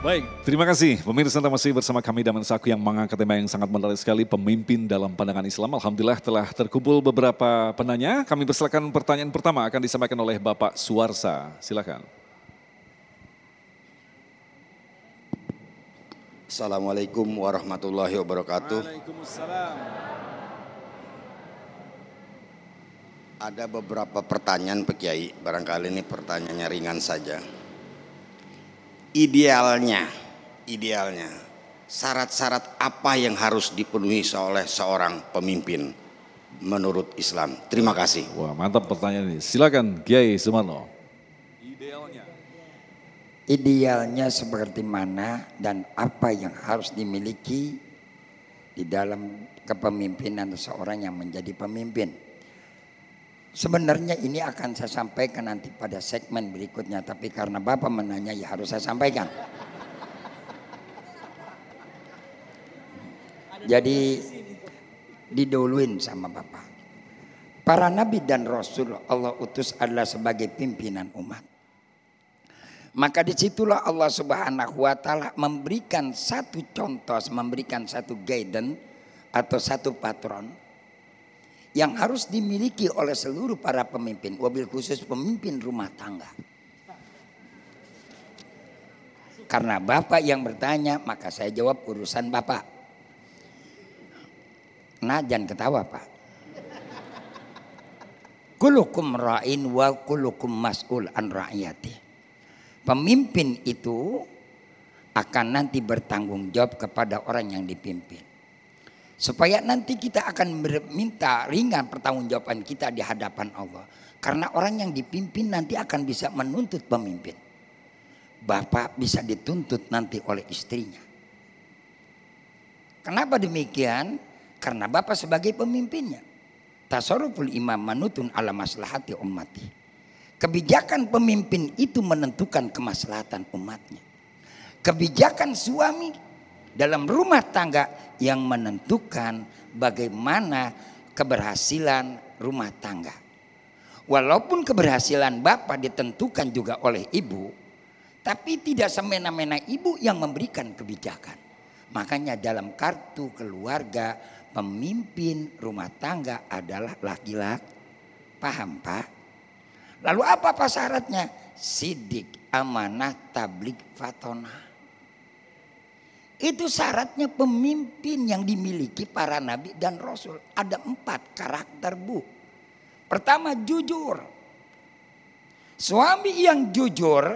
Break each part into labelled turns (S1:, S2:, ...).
S1: Baik, terima kasih. Pemirsa Anda masih bersama kami Daman Saku yang mengangkat tema yang sangat menarik sekali, pemimpin dalam pandangan Islam. Alhamdulillah telah terkumpul beberapa penanya. Kami persilakan pertanyaan pertama akan disampaikan oleh Bapak Suarsa. Silakan.
S2: Assalamualaikum warahmatullahi wabarakatuh.
S1: Waalaikumsalam.
S2: Ada beberapa pertanyaan Pak Kiai, barangkali ini pertanyaannya ringan saja. Idealnya, syarat-syarat apa yang harus dipenuhi oleh seorang pemimpin menurut Islam? Terima kasih.
S1: Wah, mantap pertanyaan ini. Silakan Kiai Sumarno.
S3: Idealnya seperti mana dan apa yang harus dimiliki di dalam kepemimpinan seorang yang menjadi pemimpin. Sebenarnya ini akan saya sampaikan nanti pada segmen berikutnya, tapi karena Bapak menanya ya harus saya sampaikan. Jadi diduluin sama Bapak. Para nabi dan rasul Allah utus adalah sebagai pimpinan umat. Maka disitulah Allah Subhanahu wa Ta'ala memberikan satu contoh, memberikan satu guidance atau satu patron yang harus dimiliki oleh seluruh para pemimpin, wabil khusus pemimpin rumah tangga. Karena Bapak yang bertanya, maka saya jawab urusan Bapak. Nah, jangan ketawa Pak. Kulukum ra'in wa kulukum mas'ul an ra'iyati. Pemimpin itu akan nanti bertanggung jawab kepada orang yang dipimpin. Supaya nanti kita akan meminta ringan pertanggungjawaban kita di hadapan Allah. Karena orang yang dipimpin nanti akan bisa menuntut pemimpin. Bapak bisa dituntut nanti oleh istrinya. Kenapa demikian? Karena Bapak sebagai pemimpinnya. Tasarruful imam manutun ala maslahati ummati. Kebijakan pemimpin itu menentukan kemaslahatan umatnya. Kebijakan suami dalam rumah tangga yang menentukan bagaimana keberhasilan rumah tangga. Walaupun keberhasilan Bapak ditentukan juga oleh ibu, tapi tidak semena-mena ibu yang memberikan kebijakan. Makanya dalam kartu keluarga pemimpin rumah tangga adalah laki-laki. Paham Pak? Lalu apa syaratnya? Sidik, amanah, tabligh, fatonah. Itu syaratnya pemimpin yang dimiliki para nabi dan rasul. Ada 4 karakter Bu. Pertama jujur. Suami yang jujur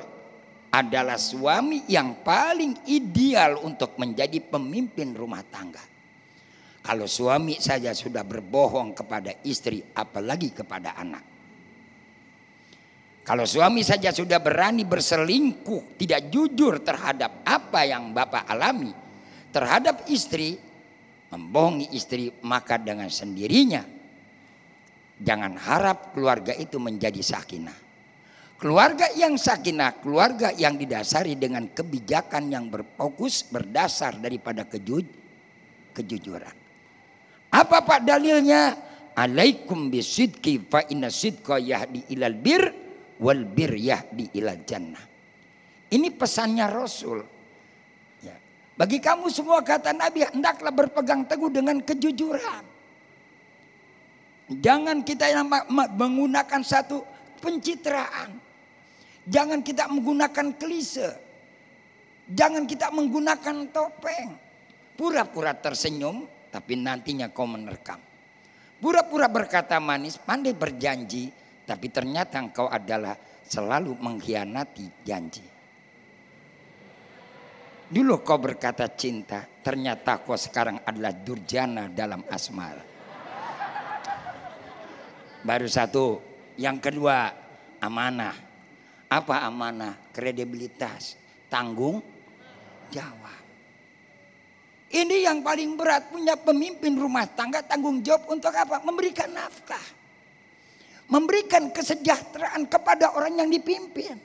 S3: adalah suami yang paling ideal untuk menjadi pemimpin rumah tangga. Kalau suami saja sudah berbohong kepada istri, apalagi kepada anak. Kalau suami saja sudah berani berselingkuh, tidak jujur terhadap apa yang Bapak alami terhadap istri, membohongi istri, maka dengan sendirinya jangan harap keluarga itu menjadi sakinah. Keluarga yang sakinah, keluarga yang didasari dengan kebijakan yang berfokus berdasar daripada kejujuran. Apa Pak dalilnya? Alaikum bisidqi fa inna sidqa yahdi ilal bir wal bir yahdi ilal jannah. Ini pesannya Rasul. Ya. Bagi kamu semua kata Nabi, hendaklah berpegang teguh dengan kejujuran. Jangan kita menggunakan satu pencitraan. Jangan kita menggunakan klise. Jangan kita menggunakan topeng. Pura-pura tersenyum, tapi nantinya kau menerkam. Pura-pura berkata manis, pandai berjanji, tapi ternyata engkau adalah selalu mengkhianati janji. Dulu kau berkata cinta, ternyata kau sekarang adalah durjana dalam asmara. Baru satu. Yang kedua, amanah. Apa amanah? Kredibilitas, tanggung jawab. Ini yang paling berat, punya pemimpin rumah tangga tanggung jawab untuk apa? Memberikan nafkah. Memberikan kesejahteraan kepada orang yang dipimpin.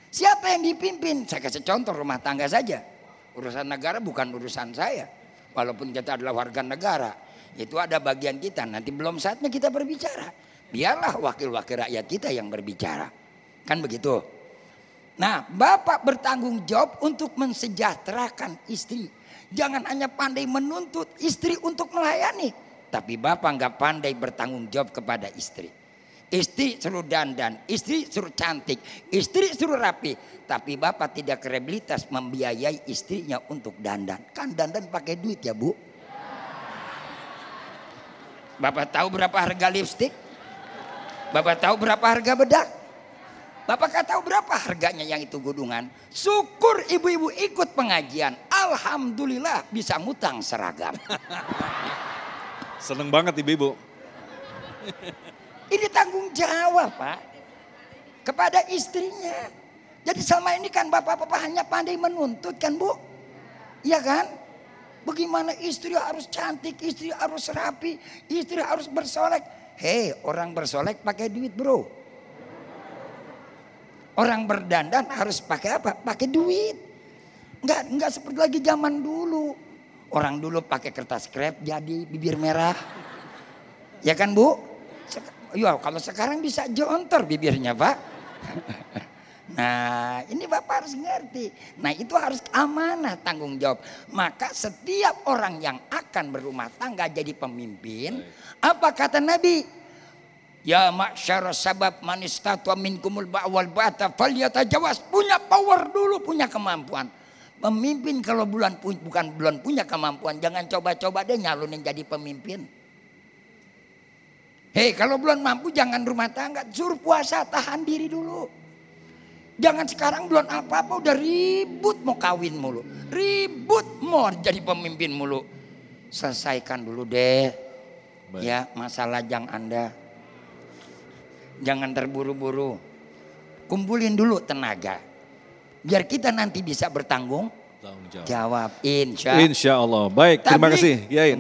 S3: Siapa yang dipimpin? Saya kasih contoh rumah tangga saja. Urusan negara bukan urusan saya. Walaupun kita adalah warga negara. Itu ada bagian kita. Nanti belum saatnya kita berbicara. Biarlah wakil-wakil rakyat kita yang berbicara. Kan begitu. Nah, bapak bertanggung jawab untuk mensejahterakan istri. Jangan hanya pandai menuntut istri untuk melayani, tapi bapak nggak pandai bertanggung jawab kepada istri. Istri suruh dandan, istri suruh cantik, istri suruh rapi, tapi bapak tidak kredibilitas membiayai istrinya untuk dandan. Kan dandan pakai duit ya bu. Bapak tahu berapa harga lipstik? Bapak tahu berapa harga bedak? Bapak gak tahu berapa harganya yang itu gudungan. Syukur ibu-ibu ikut pengajian. Alhamdulillah bisa ngutang seragam.
S1: Seneng banget ibu-ibu.
S3: Ini tanggung jawab Pak. Kepada istrinya. Jadi selama ini kan bapak-bapak hanya pandai menuntut kan bu. Iya kan? Bagaimana istri harus cantik, istri harus rapi, istri harus bersolek. Hei, orang bersolek pakai duit bro. Orang berdandan harus pakai apa? Pakai duit. Enggak seperti lagi zaman dulu. Orang dulu pakai kertas krep jadi bibir merah. Ya kan bu? Ya kalau sekarang bisa jontor bibirnya pak. Nah ini bapak harus ngerti. Nah itu harus amanah tanggung jawab. Maka setiap orang yang akan berumah tangga jadi pemimpin. Apa kata Nabi? Ya ma'syara sabab man istatwa minkumul ba'wal ba'ata falyatajawaz. Punya power dulu, punya kemampuan. Pemimpin kalau bukan punya kemampuan, jangan coba-coba deh nyalonin jadi pemimpin. Hei, kalau belum mampu jangan rumah tangga, suruh puasa, tahan diri dulu. Jangan sekarang belum apa-apa udah ribut mau kawin mulu. Ribut mau jadi pemimpin mulu. Selesaikan dulu deh. Baik. Ya, masalah lajang Anda. Jangan terburu-buru. Kumpulin dulu tenaga. Biar kita nanti bisa bertanggung jawab. Insya
S1: Allah. Baik, terima kasih. Yai,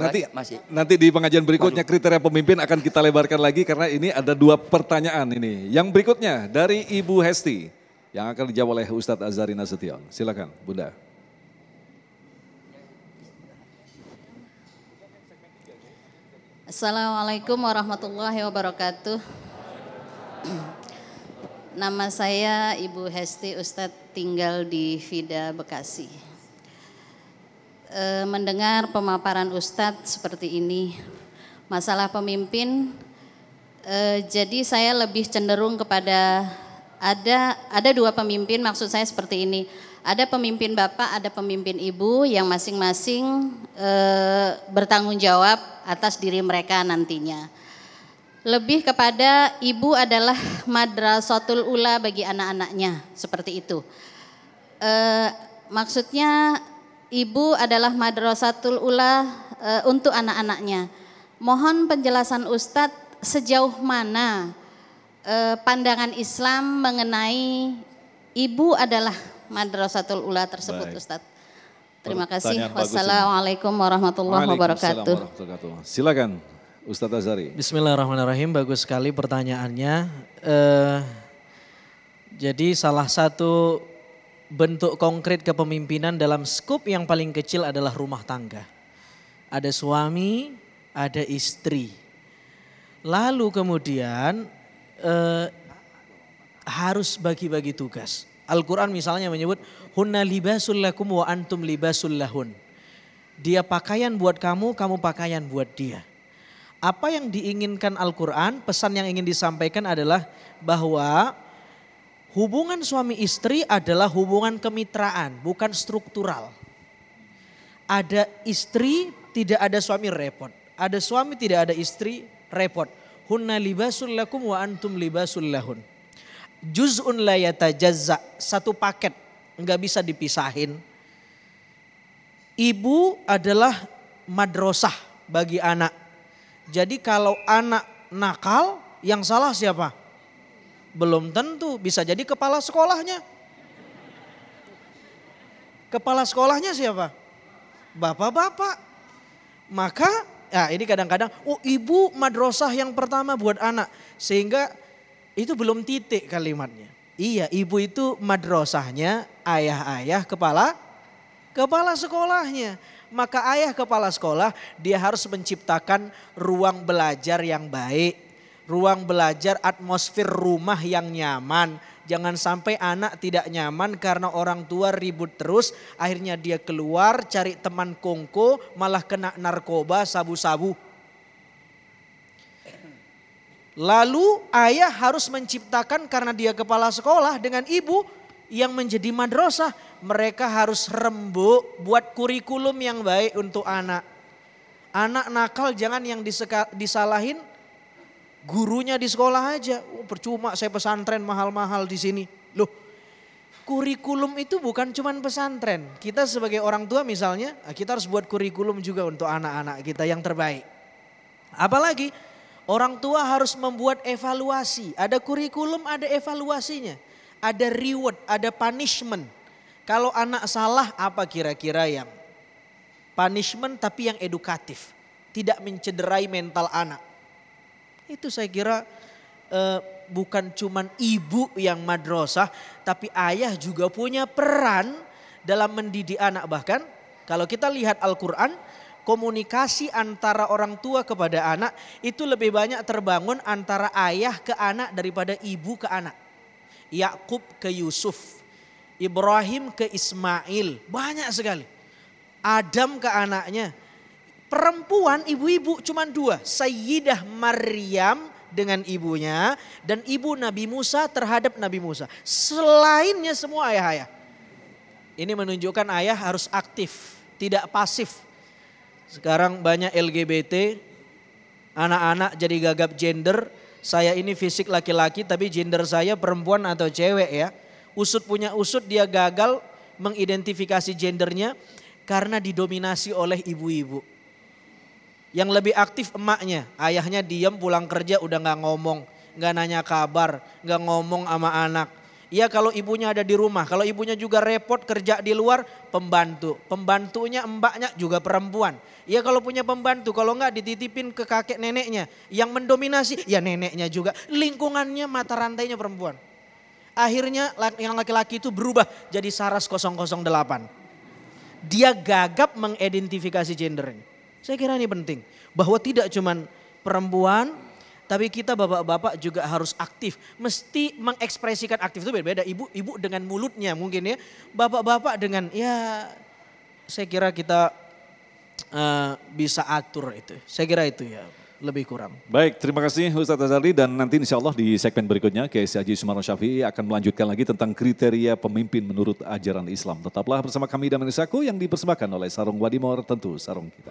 S1: nanti di pengajian berikutnya kriteria pemimpin akan kita lebarkan lagi karena ini ada 2 pertanyaan ini. Yang berikutnya dari Ibu Hesti yang akan dijawab oleh Ustadz Azhari Nasution. Silakan, Bunda.
S4: Assalamualaikum warahmatullahi wabarakatuh. Nama saya Ibu Hesti Ustadz, tinggal di Vida, Bekasi. Mendengar pemaparan Ustadz seperti ini, masalah pemimpin, jadi saya lebih cenderung kepada ada 2 pemimpin, maksud saya seperti ini. Ada pemimpin bapak, ada pemimpin ibu yang masing-masing bertanggung jawab atas diri mereka nantinya. Lebih kepada ibu adalah madrasatul ula bagi anak-anaknya, seperti itu. Maksudnya ibu adalah madrasatul ula untuk anak-anaknya. Mohon penjelasan Ustadz sejauh mana pandangan Islam mengenai ibu adalah madrasatul ula tersebut. Baik. Ustadz. Terima kasih. Wassalamualaikum warahmatullahi wabarakatuh.
S1: Silakan. Ustadz Azhari.
S5: Bismillahirrahmanirrahim, bagus sekali pertanyaannya. Jadi salah satu bentuk konkret kepemimpinan dalam skup yang paling kecil adalah rumah tangga. Ada suami, ada istri. Lalu kemudian harus bagi-bagi tugas. Al-Quran misalnya menyebut, hunna libasul lakum wa antum libasul lahun. Dia pakaian buat kamu, kamu pakaian buat dia. Apa yang diinginkan Al-Quran, pesan yang ingin disampaikan adalah bahwa hubungan suami istri adalah hubungan kemitraan, bukan struktural. Ada istri, tidak ada suami, repot. Ada suami, tidak ada istri, repot. Hunna libasul lakum wa antum libasul lahun. Juz'un la yatajazza, satu paket, enggak bisa dipisahin. Ibu adalah madrasah bagi anak. Jadi kalau anak nakal, yang salah siapa? Belum tentu, bisa jadi kepala sekolahnya. Kepala sekolahnya siapa? Bapak-bapak. Maka ya ini kadang-kadang, oh ibu madrasah yang pertama buat anak. Sehingga itu belum titik kalimatnya. Iya, ibu itu madrasahnya, ayah-ayah kepala sekolahnya. Maka ayah kepala sekolah dia harus menciptakan ruang belajar yang baik, ruang belajar atmosfer rumah yang nyaman, Jangan sampai anak tidak nyaman karena orang tua ribut terus. Akhirnya dia keluar cari teman kongko, malah kena narkoba, sabu-sabu. Lalu ayah harus menciptakan karena dia kepala sekolah dengan ibu yang menjadi madrasah. Mereka harus rembuk buat kurikulum yang baik untuk anak. Anak nakal jangan yang disalahin gurunya di sekolah aja. Oh, percuma saya pesantren mahal-mahal di sini. Loh, kurikulum itu bukan cuma pesantren. Kita sebagai orang tua misalnya, kita harus buat kurikulum juga untuk anak-anak kita yang terbaik. Apalagi orang tua harus membuat evaluasi. Ada kurikulum, ada evaluasinya. Ada reward, ada punishment. Kalau anak salah apa kira-kira yang punishment tapi yang edukatif. Tidak mencederai mental anak. Itu saya kira bukan cuman ibu yang madrasah, tapi ayah juga punya peran dalam mendidik anak. Bahkan kalau kita lihat Al-Quran, komunikasi antara orang tua kepada anak itu lebih banyak terbangun antara ayah ke anak daripada ibu ke anak. Yakub ke Yusuf, Ibrahim ke Ismail, banyak sekali. Adam ke anaknya. Perempuan ibu-ibu cuma dua, Sayyidah Maryam dengan ibunya dan ibu Nabi Musa terhadap Nabi Musa. Selainnya semua ayah-ayah. Ini menunjukkan ayah harus aktif, tidak pasif. Sekarang banyak LGBT, anak-anak jadi gagap gender. Saya ini fisik laki-laki tapi gender saya perempuan atau cewek ya. Usut punya usut, dia gagal mengidentifikasi gendernya karena didominasi oleh ibu-ibu. Yang lebih aktif emaknya, ayahnya diam pulang kerja udah gak ngomong, gak nanya kabar, gak ngomong sama anak. Iya kalau ibunya ada di rumah, kalau ibunya juga repot kerja di luar, pembantu. Pembantunya mbaknya juga perempuan. Iya kalau punya pembantu, kalau enggak dititipin ke kakek neneknya. Yang mendominasi ya neneknya juga, lingkungannya mata rantainya perempuan. Akhirnya yang laki-laki itu berubah jadi Saras 008. Dia gagap mengidentifikasi gendernya. Saya kira ini penting, bahwa tidak cuman perempuan, tapi kita bapak-bapak juga harus aktif. Mesti mengekspresikan aktif itu beda-beda. Ibu dengan mulutnya mungkin ya, bapak-bapak dengan ya saya kira kita bisa atur itu. Saya kira itu ya lebih kurang.
S1: Baik, terima kasih Ustadz Azhari dan nanti insya Allah di segmen berikutnya Kiai Haji Sumarno Syafi'i akan melanjutkan lagi tentang kriteria pemimpin menurut ajaran Islam. Tetaplah bersama kami dan Mendesaku yang dipersembahkan oleh Sarung Wadimor, tentu sarung kita.